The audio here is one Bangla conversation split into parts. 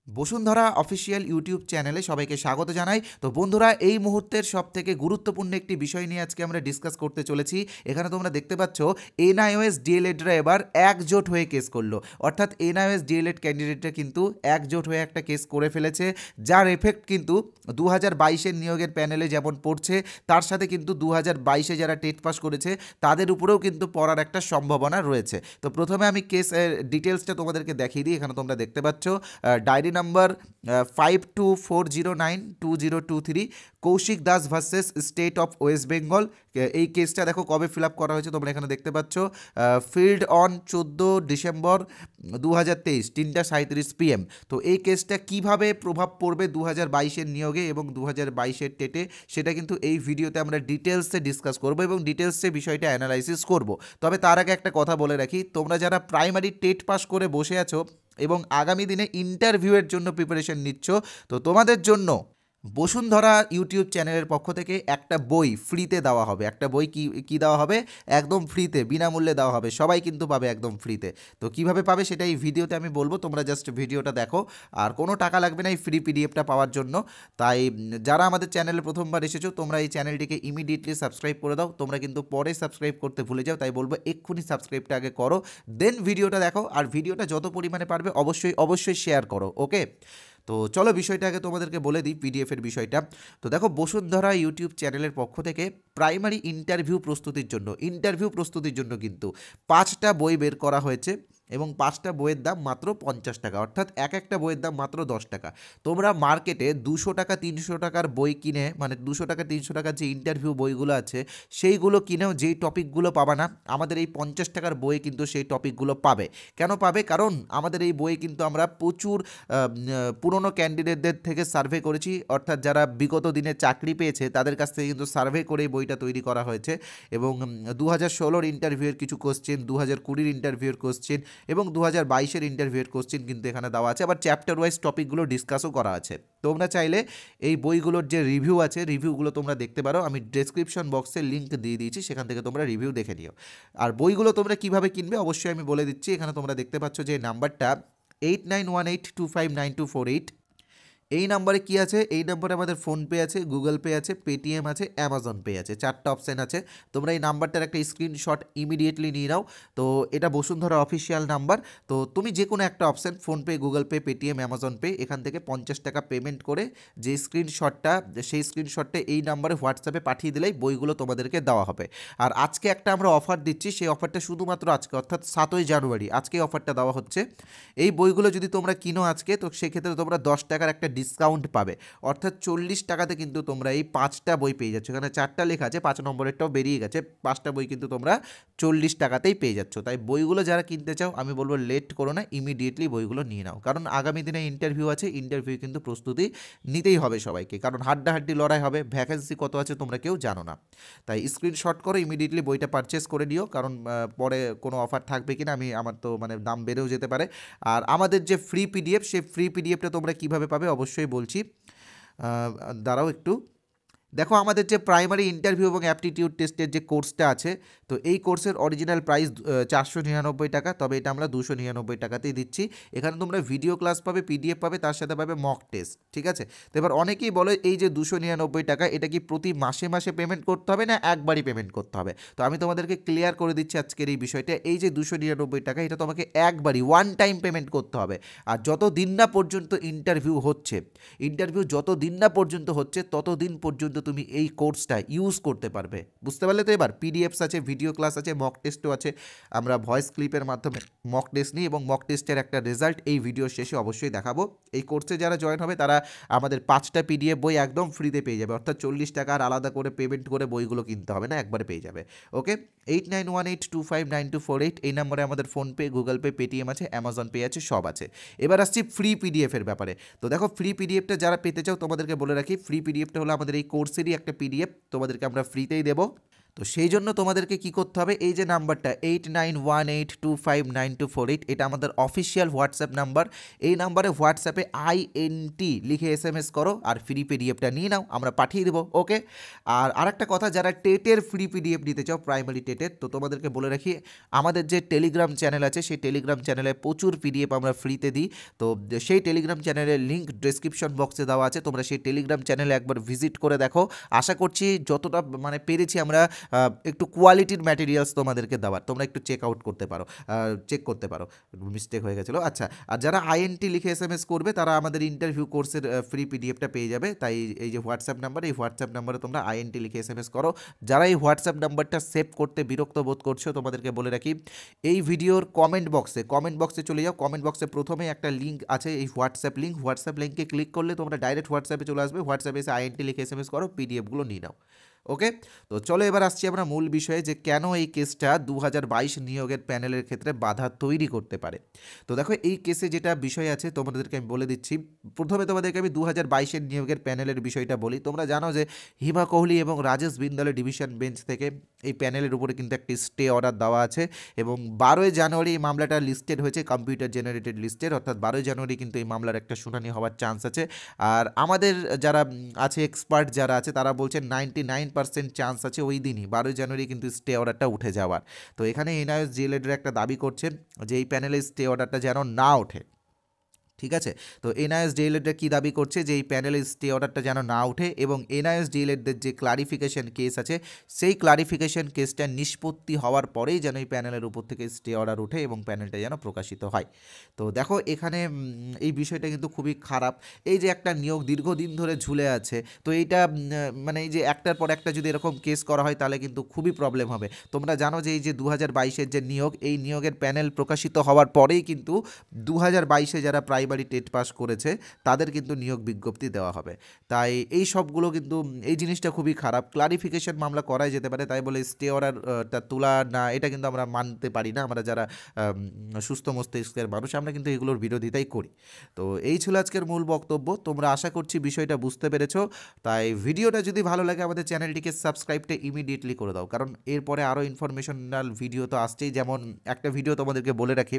বসুন্ধরা অফিসিয়াল ইউটিউব চ্যানেলে সবাইকে স্বাগত জানাই। তো বন্ধুরা, এই মুহূর্তের সবথেকে গুরুত্বপূর্ণ একটি বিষয় নিয়ে আজকে আমরা ডিসকাস করতে চলেছি। এখানে তোমরা দেখতে পাচ্ছ এনআইওএস ডিএলএডরা এবার একজোট হয়ে কেস করলো, অর্থাৎ এনআইওএস ডিএলএড ক্যান্ডিডেটরা কিন্তু একজোট হয়ে একটা কেস করে ফেলেছে, যার এফেক্ট কিন্তু 2022-এর নিয়োগের প্যানেলে যেমন পড়ছে, তার সাথে কিন্তু 2022-এ যারা টেট পাস করেছে তাদের উপরেও কিন্তু পড়ার একটা সম্ভাবনা রয়েছে। তো প্রথমে আমি কেস ডিটেলসটা তোমাদেরকে দেখিয়ে দিই। এখানে তোমরা দেখতে পাচ্ছ diary number 5240920223 Koushik Das versus state of West Bengal. এই কেসটা দেখো কবে ফিল আপ করা হয়েছে, তোমরা এখানে দেখতে পাচ্ছ ফিল্ড অন 14 ডিসেম্বর 2023 3:37 PM। তো এই কেসটা কিভাবে প্রভাব পড়বে 2022-এর নিয়োগে এবং 2022-এর টেটে, সেটা কিন্তু এই ভিডিওতে আমরা ডিটেলসে ডিসকাস করব এবং ডিটেলসে বিষয়টা অ্যানালাইসিস করব। তবে তার আগে একটা কথা বলে রাখি, তোমরা যারা প্রাইমারি টেট পাস করে বসে আছো এবং আগামী দিনে ইন্টারভিউয়ের জন্য প্রিপারেশন নিচ্ছ, তো তোমাদের জন্য বসুন্ধরা ইউটিউব চ্যানেলের পক্ষ থেকে একটা বই ফ্রিতে দেওয়া হবে। একটা বই কি দেওয়া হবে? একদম ফ্রিতে, বিনামূল্যে দেওয়া হবে, সবাই কিন্তু পাবে একদম ফ্রিতে। তো কিভাবে পাবে সেটা এই ভিডিওতে আমি বলবো, তোমরা জাস্ট ভিডিওটা দেখো, আর কোনো টাকা লাগবে না এই ফ্রি পিডিএফটা পাওয়ার জন্য। তাই যারা আমাদের চ্যানেলে প্রথমবার এসেছো, তোমরা এই চ্যানেলটিকে ইমিডিয়েটলি সাবস্ক্রাইব করে দাও। তোমরা কিন্তু পরে সাবস্ক্রাইব করতে ভুলে যাও, তাই বলবো এক্ষুনি সাবস্ক্রাইবটা আগে করো, দেন ভিডিওটা দেখো, আর ভিডিওটা যত পরিমাণে পারবে অবশ্যই শেয়ার করো। ওকে, তো চলো বিষয়টা আগে তোমাদেরকে বলে দিই, পিডিএফের বিষয়টা। তো দেখো, বসুন্ধরা ইউটিউব চ্যানেলের পক্ষ থেকে প্রাইমারি ইন্টারভিউ প্রস্তুতির জন্য কিন্তু 5টা বই বের করা হয়েছে এবং 5টা বইয়ের দাম মাত্র 50 টাকা, অর্থাৎ একটা বইয়ের দাম মাত্র 10 টাকা। তোমরা মার্কেটে 200 টাকা 300 টাকার বই কিনে, মানে 200 টাকা 300 টাকার যে ইন্টারভিউ বইগুলো আছে সেইগুলো কিনেও যেই টপিকগুলো পাবা না, আমাদের এই 50 টাকার বইয়ে কিন্তু সেই টপিকগুলো পাবে। কেন পাবে? কারণ আমাদের এই বইয়ে কিন্তু আমরা প্রচুর পুরনো ক্যান্ডিডেটদের থেকে সার্ভে করেছি, অর্থাৎ যারা বিগত দিনে চাকরি পেয়েছে তাদের কাছ থেকে কিন্তু সার্ভে করে বইটা তৈরি করা হয়েছে। এবং 2016-র ইন্টারভিউয়ের কিছু কোশ্চেন, 2020-র ইন্টারভিউয়ের কোশ্চেন এবং 2022-এর ইন্টারভিউয়ের কোশ্চেন কিন্তু এখানে দেওয়া আছে। আবার চ্যাপ্টার ওয়াইজ টপিকগুলো ডিসকাসও করা আছে। তোমরা চাইলে এই বইগুলোর যে রিভিউ আছে, রিভিউগুলো তোমরা দেখতে পারো, আমি ডেসক্রিপশন বক্সে লিঙ্ক দিয়ে দিয়েছি, সেখান থেকে তোমরা রিভিউ দেখে নিও। আর বইগুলো তোমরা কিভাবে কিনবে অবশ্যই আমি বলে দিচ্ছি। এখানে তোমরা দেখতে পাচ্ছ যে নাম্বারটা 8918259248। এই নাম্বারে কি আছে? এই নাম্বারে আমাদের ফোনপে আছে, গুগল পে আছে, পেটিএম আছে, অ্যামাজন পে আছে, 4টা অপশান আছে। তোমরা এই নাম্বারটার একটা স্ক্রিনশট ইমিডিয়েটলি নিয়ে নাও। তো এটা বসুন্ধরা অফিসিয়াল নাম্বার। তো তুমি যে কোনো একটা option, PhonePe, Google pay, Paytm, Amazon pay, এখান থেকে 50 টাকা পেমেন্ট করে যে স্ক্রিনশটটা, সেই স্ক্রিনশটটা এই নাম্বারে হোয়াটসঅ্যাপে পাঠিয়ে দিলেই বইগুলো তোমাদেরকে দেওয়া হবে। আর আজকে একটা আমরা অফার দিচ্ছি, সেই অফারটা শুধুমাত্র আজকে, অর্থাৎ 7ই জানুয়ারি, আজকে অফারটা দেওয়া হচ্ছে। এই বইগুলো যদি তোমরা কিনো আজকে, তো সেক্ষেত্রে তোমরা 10 টাকার একটা ডিসকাউন্ট পাবে, অর্থাৎ 40 টাকাতে কিন্তু তোমরা এই 5টা বই পেয়ে যাচ্ছ। এখানে 4টা লেখা আছে, 5 নম্বরেরটাও বেরিয়ে গেছে। 5টা বই কিন্তু তোমরা 40 টাকাতেই পেয়ে যাচ্ছ। তাই বইগুলো যারা কিনতে চাও, আমি বলবো লেট করো না, ইমিডিয়েটলি বইগুলো নিয়ে নাও, কারণ আগামী দিনে ইন্টারভিউ আছে, ইন্টারভিউ কিন্তু প্রস্তুতি নিতেই হবে সবাইকে, কারণ হাড্ডাহাড্ডি লড়াই হবে, ভ্যাকেন্সি কত আছে তোমরা কেউ জানো না। তাই স্ক্রিনশট করো, ইমিডিয়েটলি বইটা পারচেস করে নিও, কারণ পরে কোনো অফার থাকবে কিনা, আমার তো মানে দাম বেড়েও যেতে পারে। আর আমাদের যে ফ্রি পিডিএফ, সেই ফ্রি পিডিএফটা তোমরা কিভাবে পাবে অবশ্যই বলছি। দাঁড়াও একটু দেখো, আমাদের যে প্রাইমারি ইন্টারভিউ এবং অ্যাপটিটিউড টেস্টের যে কোর্সটা আছে, তো এই কোর্সের অরিজিনাল প্রাইস 499 টাকা, তবে এটা আমরা 299 টাকাতেই দিচ্ছি। এখানে তোমরা ভিডিও ক্লাস পাবে, পিডিএফ পাবে, তার সাথে পাবে মক টেস্ট, ঠিক আছে? তো এবার অনেকেই বলে এই যে 299 টাকা, এটা কি প্রতি মাসে মাসে পেমেন্ট করতে হবে না একবারই পেমেন্ট করতে হবে? তো আমি তোমাদেরকে ক্লিয়ার করে দিচ্ছি আজকের এই বিষয়টা। এই যে 299 টাকা, এটা তোমাকে একবারই ওয়ান টাইম পেমেন্ট করতে হবে। আর যত দিন না পর্যন্ত ইন্টারভিউ হচ্ছে, ততদিন পর্যন্ত তুমি এই কোর্সটা ইউজ করতে পারবে। বুঝতে পারলে তো? এবার পিডিএফস আছে, ভিডিও ক্লাস আছে, মক টেস্টও আছে। আমরা ভয়েস ক্লিপের মাধ্যমে মক টেস্ট নিই এবং মক টেস্টের একটা রেজাল্ট এই ভিডিওর শেষে অবশ্যই দেখাবো। এই কোর্সে যারা জয়েন হবে তারা আমাদের 5টা পিডিএফ বই একদম ফ্রিতে পেয়ে যাবে, অর্থাৎ 40 টাকা আর আলাদা করে পেমেন্ট করে বইগুলো কিনতে হবে না, একবারে পেয়ে যাবে। ওকে, 8918259248 এই নম্বরে আমাদের ফোনপে, গুগল পে, পেটিএম আছে, অ্যামাজন পে আছে, সব আছে। এবার আসছি ফ্রি পিডিএফের ব্যাপারে। তো দেখো, ফ্রি পিডিএফটা যারা পেতে চাও, তোমাদেরকে বলে রাখি, ফ্রি পিডিএফটা হলো আমাদের এই কোর্সেরই একটা পিডিএফ, তোমাদেরকে আমরা ফ্রিতেই দেবো। তো সেই জন্য তোমাদেরকে কি করতে হবে, এই যে নাম্বারটা 8918259248, এটা আমাদের অফিসিয়াল হোয়াটসঅ্যাপ নাম্বার। এই নাম্বারে হোয়াটসঅ্যাপে INT লিখে SMS করো আর ফ্রি পিডিএফটা নিয়ে নাও, আমরা পাঠিয়ে দেবো। ওকে। আর আরেকটা কথা, যারা টেটের ফ্রি পিডিএফ নিতে চাও, প্রাইমারি টেটের, তো তোমাদেরকে বলে রাখি আমাদের যে টেলিগ্রাম চ্যানেল আছে সেই টেলিগ্রাম চ্যানেলে প্রচুর পিডিএফ আমরা ফ্রিতে দিই। তো সেই টেলিগ্রাম চ্যানেলের লিঙ্ক ডেসক্রিপশন বক্সে দেওয়া আছে, তোমরা সেই টেলিগ্রাম চ্যানেলে একবার ভিজিট করে দেখো। আশা করছি যতটা মানে পেরেছি আমরা একটু কোয়ালিটির ম্যাটেরিয়ালস তোমাদেরকে দেওয়ার, তোমরা একটু চেক আউট করতে পারো, চেক করতে পারো। মিস্টেক হয়ে গেছিলো। আচ্ছা, আর যারা INT লিখে SMS করবে তারা আমাদের ইন্টারভিউ কোর্সের ফ্রি পিডিএফটা পেয়ে যাবে। তাই এই যে হোয়াটসঅ্যাপ নাম্বার, এই হোয়াটসঅ্যাপ নাম্বারে তোমরা INT লিখে SMS করো। যারা এই হোয়াটসঅ্যাপ নাম্বারটা সেভ করতে বিরক্ত বোধ করছো, তোমাদেরকে বলে রাখি এই ভিডিওর কমেন্ট বক্সে চলে যাও। কমেন্ট বক্সে প্রথমেই একটা লিঙ্ক আছে, এই হোয়াটসঅ্যাপ লিঙ্কে ক্লিক করলে তোমরা ডাইরেক্ট হোয়াটসঅ্যাপে চলে আসবে। হোয়াটসঅ্যাপে এসে INT লিখে SMS করো, পিডিএফগুলো নিয়ে নাও। ওকে। তো চলো এবার আসছি আমরা মূল বিষয়ে, যে কেন এই কেসটা 2022 নিয়োগের প্যানেলের ক্ষেত্রে বাধা তৈরি করতে পারে। তো দেখো এই কেসে যেটা বিষয় আছে তোমাদেরকে আমি বলে দিচ্ছি। প্রথমে তোমাদেরকে আমি 2022 নিয়োগের প্যানেলের বিষয়টা বলি। তোমরা জানো যে হিমা কোহলি এবং রাজেশ বিন্দালের ডিভিশন বেঞ্চ থেকে এই প্যানেলের উপরে কিন্তু একটি স্টে অর্ডার দেওয়া আছে, এবং 12ই জানুয়ারি এই মামলাটা লিস্টেড হয়েছে কম্পিউটার জেনারেটেড লিস্টের, অর্থাৎ 12ই জানুয়ারি কিন্তু এই মামলার একটা শুনানি হওয়ার চান্স আছে। আর আমাদের যারা আছে এক্সপার্ট যারা আছে তারা বলছেন 99% চান্স আছে ওই দিনই 12ই জানুয়ারি কিন্তু স্টে অর্ডারটা উঠে যাওয়ার। তো এখানে এনআইএস জিএলএড একটা দাবি করছেন যে এই প্যানেলে স্টে অর্ডারটা যেন না ওঠে। ঠিক আছে। তো এনআইএস ডিএলএডরা কী দাবি করছে, যে এই প্যানেলের স্টে অর্ডারটা যেন না ওঠে, এবং এনআইএস ডিএলএডদের যে ক্লারিফিকেশন কেস আছে সেই ক্লারিফিকেশন কেসটা নিষ্পত্তি হওয়ার পরেই যেন এই প্যানেলের উপর থেকে স্টে অর্ডার ওঠে এবং প্যানেলটা যেন প্রকাশিত হয়। তো দেখো এখানে এই বিষয়টা কিন্তু খুবই খারাপ। এই যে একটা নিয়োগ দীর্ঘদিন ধরে ঝুলে আছে, তো এইটা মানে এই যে একটার পর একটা যদি এরকম কেস করা হয় তাহলে কিন্তু খুবই প্রবলেম হবে। তোমরা জানো যে এই যে 2022-এর যে নিয়োগ, এই নিয়োগের প্যানেল প্রকাশিত হওয়ার পরেই কিন্তু 2022-এ যারা প্রাইমারি টেট পাস করেছে তাদের কিন্তু নিয়োগ বিজ্ঞপ্তি দেওয়া হবে। তাই এই সবগুলো কিন্তু এই জিনিসটা খুবই খারাপ। ক্লারিফিকেশন মামলা করাই যেতে পারে, তাই বলে স্টে অর্ডারটা তোলা না, এটা কিন্তু আমরা মানতে পারি না। আমরা যারা সুস্থ মস্তিষ্কের মানুষ আমরা কিন্তু এগুলোর বিরোধিতাই করি। তো এই ছিল আজকের মূল বক্তব্য। তোমরা আশা করছি বিষয়টা বুঝতে পেরেছো। তাই ভিডিওটা যদি ভালো লাগে আমাদের চ্যানেলটিকে সাবস্ক্রাইবটা ইমিডিয়েটলি করে দাও, কারণ এরপরে আরও ইনফরমেশনাল ভিডিও তো আসছেই। যেমন একটা ভিডিও তোমাদেরকে বলে রাখি,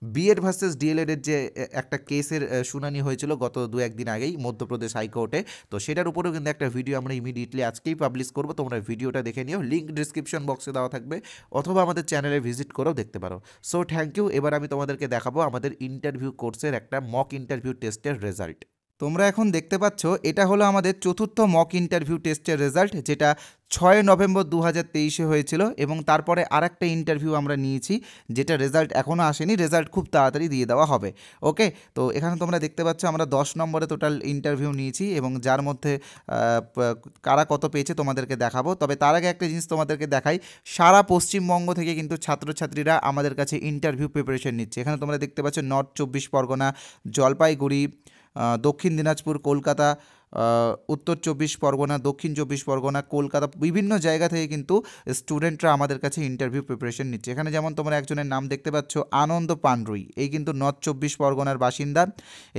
বিএড ভার্সেস ডিএলএডের যে একটা কেসের শুনানি হয়েছিল গত 2-1 দিন আগেই মধ্যপ্রদেশ হাইকোর্টে, তো সেটার উপরেও কিন্তু একটা ভিডিও আমরা ইমিডিয়েটলি আজকেই পাবলিশ করবো। তোমরা ভিডিওটা দেখে নিও, লিঙ্ক ডিসক্রিপশন বক্সে দেওয়া থাকবে, অথবা আমাদের চ্যানেলে ভিজিট করেও দেখতে পারো। So thank you. এবার আমি তোমাদেরকে দেখাবো আমাদের ইন্টারভিউ কোর্সের একটা মক ইন্টারভিউ টেস্টের রেজাল্ট। তোমরা এখন দেখতে পাচ্ছ এটা হলো আমাদের চতুর্থ মক ইন্টারভিউ টেস্টের রেজাল্ট, যেটা 6 নভেম্বর 2023-এ হয়েছিল, এবং তারপরে আরেকটা ইন্টারভিউ আমরা নিয়েছি যেটা রেজাল্ট এখনও আসেনি, রেজাল্ট খুব তাড়াতাড়ি দিয়ে দেওয়া হবে। ওকে। তো এখানে তোমরা দেখতে পাচ্ছ আমরা 10 নম্বরে টোটাল ইন্টারভিউ নিয়েছি, এবং যার মধ্যে কারা কত পেয়েছে তোমাদেরকে দেখাবো। তবে তার আগে একটা জিনিস তোমাদেরকে দেখাই, সারা পশ্চিমবঙ্গ থেকে কিন্তু ছাত্রছাত্রীরা আমাদের কাছে ইন্টারভিউ প্রিপারেশন নিচ্ছে। এখানে তোমরা দেখতে পাচ্ছ নর্থ 24 পরগনা, জলপাইগুড়ি, দক্ষিণ দিনাজপুর, কলকাতা, উত্তর 24 পরগনা, দক্ষিণ 24 পরগনা, কলকাতা, বিভিন্ন জায়গা থেকে কিন্তু স্টুডেন্টরা আমাদের কাছে ইন্টারভিউ প্রিপারেশন নিচ্ছে। এখানে যেমন তোমরা একজনের নাম দেখতে পাচ্ছ, আনন্দ পান্ডুই, এই কিন্তু নর্থ 24 পরগনার বাসিন্দা।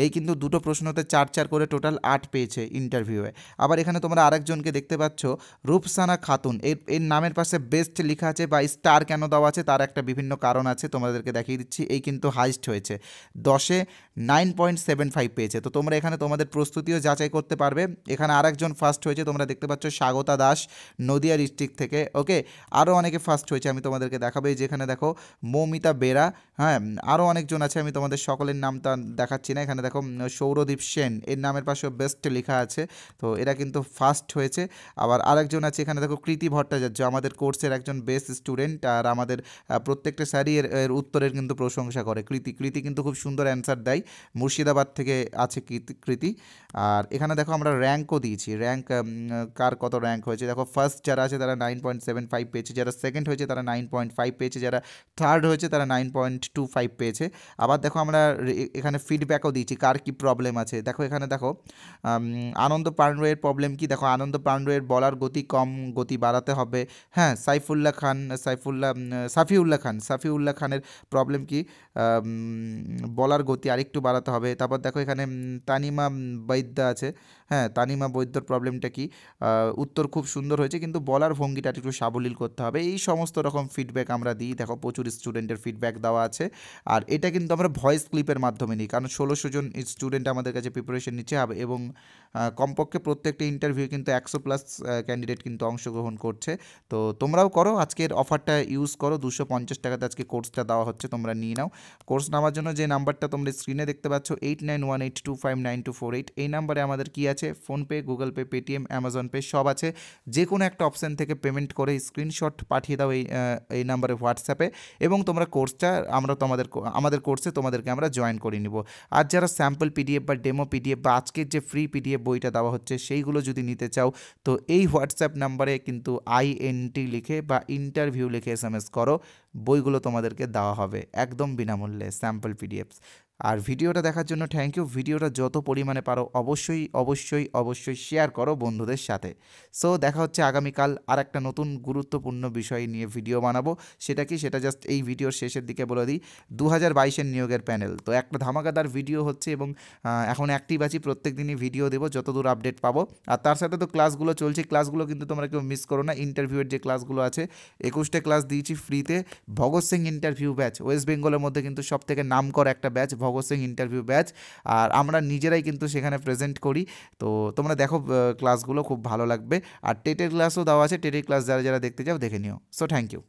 এই কিন্তু দুটো প্রশ্নতে 4 করে টোটাল 8 পেয়েছে ইন্টারভিউয়ে। আবার এখানে তোমরা আরেকজনকে দেখতে পাচ্ছ, রূপসানা খাতুন, এর নামের পাশে বেস্ট লেখা আছে বা স্টার কেন দেওয়া আছে তার একটা বিভিন্ন কারণ আছে, তোমাদেরকে দেখিয়ে দিচ্ছি। এই কিন্তু হাইস্ট হয়েছে, 10-এ 9.75 পেয়েছে। তো তোমরা এখানে তোমাদের প্রস্তুতিও যাচাই করতে পারবে। এখানে আরেকজন ফার্স্ট হয়েছে, তোমরা দেখতে পাচ্ছ স্বাগতা দাস, নদিয়া ডিস্ট্রিক্ট থেকে। ওকে। আরও অনেকে ফার্স্ট হয়েছে, আমি তোমাদেরকে দেখাবো। যেখানে দেখো মৌমিতা বেরা, হ্যাঁ, আরও অনেকজন আছে, আমি তোমাদের সকলের নামটা দেখাচ্ছি না। এখানে দেখো সৌরদীপ সেন, এর নামের পাশেও বেস্ট লেখা আছে, তো এরা কিন্তু ফার্স্ট হয়েছে। আবার আরেকজন আছে এখানে দেখো কৃতি ভট্টাচার্য, আমাদের কোর্সের একজন বেস্ট স্টুডেন্ট, আর আমাদের প্রত্যেকটা স্যারই এর উত্তরের কিন্তু প্রশংসা করে। কৃতি কিন্তু খুব সুন্দর অ্যান্সার দেয়, মুর্শিদাবাদ থেকে আছে কৃতি। আর এখানে দেখো আমরা র্যাঙ্কও দিয়েছি, র্যাঙ্ক কার কত র্যাঙ্ক হয়েছে দেখো। ফার্স্ট যারা আছে তারা 9.75 পেয়েছে, যারা সেকেন্ড হয়েছে তারা 9.5 পেয়েছে, যারা থার্ড হয়েছে তারা 9.25 পেয়েছে। আবার দেখো আমরা এখানে ফিডব্যাকও দিয়েছি কার কি প্রবলেম আছে। দেখো এখানে দেখো আনন্দ পান্ডুয়ের প্রবলেম কি, দেখো আনন্দ পান্ডুয়ের বলার গতি কম, গতি বাড়াতে হবে। হ্যাঁ, সাফিউল্লাহ খানের প্রবলেম কি, বলার গতি আরেকটু বাড়াতে হবে। তারপর দেখো এখানে তানিমা বৈদ্যা আছে, হ্যাঁ, তানিমা বৈদ্যর প্রবলেমটা কি? উত্তর খুব সুন্দর হয়েছে কিন্তু বলার ভঙ্গিটা একটু সাবলীল করতে হবে। এই সমস্ত রকম ফিডব্যাক আমরা দিই। দেখো প্রচুর স্টুডেন্টের ফিডব্যাক দেওয়া আছে। আর এটা কিন্তু আমরা ভয়েস ক্লিপের মাধ্যমে নিই। কারণ ১৬০০ জন স্টুডেন্ট আমাদের কাছে প্রিপারেশন নিচ্ছে এবং কমপক্ষে প্রত্যেকটা ইন্টারভিউ কিন্তু ১০০+ ক্যান্ডিডেট কিন্তু অংশগ্রহণ করছে। তো তোমরাও করো, আজকের অফারটা ইউজ করো। 250 টাকাতে আজকে কোর্সটা দেওয়া হচ্ছে, তোমরা নিয়ে নাও। কোর্স নেওয়ার জন্য যে নাম্বারটা তোমরা স্ক্রিনে দেখতে পাচ্ছ 8918259248, এই নাম্বারে আমাদের কি আছে, PhonePe, Google pay, Paytm, Amazon pay সব আছে। যে কোনো একটা অপশান থেকে পেমেন্ট করে স্ক্রিনশট পাঠিয়ে দাও এই নাম্বারে হোয়াটসঅ্যাপে, এবং তোমরা কোর্সটা আমরা আমাদের কোর্সে তোমাদেরকে আমরা জয়েন করে নিব। আর যারা স্যাম্পল পিডিএফ বা ডেমো পিডিএফ বা আজকের যে ফ্রি পিডিএফ বইটা দেওয়া হচ্ছে সেইগুলো যদি নিতে চাও, তো এই হোয়াটসঅ্যাপ নাম্বারে কিন্তু INT লিখে বা ইন্টারভিউ লিখে SMS করো, বইগুলো তোমাদেরকে দেওয়া হবে একদম বিনামূল্যে, স্যাম্পল পিডিএফস। আর ভিডিওটা দেখার জন্য থ্যাংক ইউ। ভিডিওটা যত পরিমাণে পারো অবশ্যই অবশ্যই অবশ্যই শেয়ার করো বন্ধুদের সাথে। সো দেখা হচ্ছে আগামীকাল আর একটা নতুন গুরুত্বপূর্ণ বিষয় নিয়ে ভিডিও বানাবো। সেটা কি, সেটা জাস্ট এই ভিডিওর শেষের দিকে বলে দিই, 2022-এর নিয়োগের প্যানেল তো একটা ধামাকাদার ভিডিও হচ্ছে, এবং এখন অ্যাক্টিভ আছি, প্রত্যেক দিনই ভিডিও দেবো যতদূর আপডেট পাবো। আর তার সাথে তো ক্লাসগুলো চলছে, ক্লাসগুলো কিন্তু তোমরা কেউ মিস করো না। ইন্টারভিউয়ের যে ক্লাসগুলো আছে 21টা ক্লাস দিয়েছি ফ্রিতে। ভগৎ সিং ইন্টারভিউ ব্যাচ ওয়েস্ট বেঙ্গলের মধ্যে কিন্তু সব থেকে নামকরা একটা batch, Bhagat Singh interview batch. আর আমরা নিজেরাই কিন্তু সেখানে প্রেজেন্ট করি। তো তোমরা দেখো ক্লাসগুলো, খুব ভালো লাগবে। আর টেটের ক্লাসও দেওয়া আছে, টেটের ক্লাস যারা যারা দেখতে চাও দেখে নিও। So thank you.